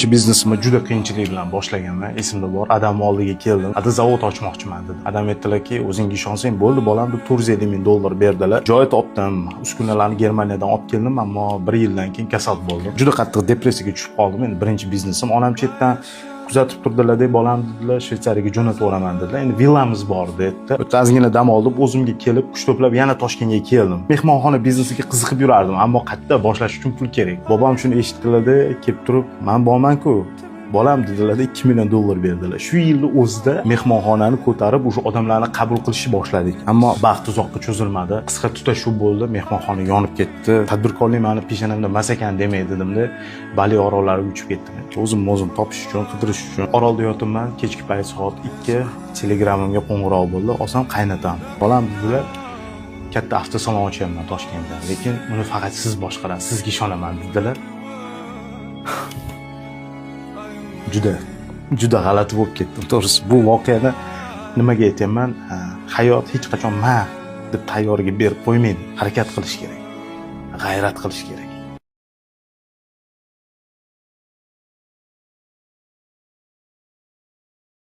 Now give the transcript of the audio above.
birinchi biznesimni juda qiyinchilik bilan boshlaganman. Esimda bor. Adam oldiga keldim. Ada zavod ochmoqchiman dedi. Adam aytdilarki, o'zingga ishonsang bo'ldi, bolam deb $450,000 berdilar. Joy topdim. Uskunalarni Germaniyadan olib keldim, ammo 1 yildan keyin kasal bo'ldim. Juda qattiq depressiyaga tushib qoldim. Endi birinchi biznesim. Onam chetdan kuzatib turdilar-da, bolam dedilar, Shvetsariyaga jo'natib yuboraman dedilar. Endi villamiz bor dedi. O'tazgina dam olib, o'zimga kelib, kuch to'plab yana Toshkentga keldim. Mehmonxona biznesiga qiziqib yurardim, ammo qayerda boshlash uchun pul kerak. Bobom shuni eshitdilar-da, kelib turib, "Men borman-ku, bolam" dedilar-da, $2 million berdilar. Shu yilni o'zida mehmonxonani ko'tarib, o'sha odamlarni qabul qilishni boshladik. Ammo baxt uzoqqa cho'zilmadi. Qisqa tutashuv bo'ldi, mehmonxona yonib ketdi. Tadbirkorlik meni peshonamda emas ekan demay dedimda, Bali orollariga uchib ketdim. O'zim topish uchun, qidirish uchun. Orolda yotibman, kechki payt soat 2, Telegramimga qo'ng'iroq bo'ldi. Olsam qaynatam. Bolam dedilar, katta avtosalon ochyapman Toshkentda, lekin uni faqat siz boshqarasiz, sizga ishonaman dedilar. Juda g'alati bo'lib ketdim. To'g'risi, bu voqeani nimaga aytayman? Hayot hech qachon "men" deb tayyoriga berib qo'ymaydi. Harakat qilish kerak. G'ayrat qilish kerak.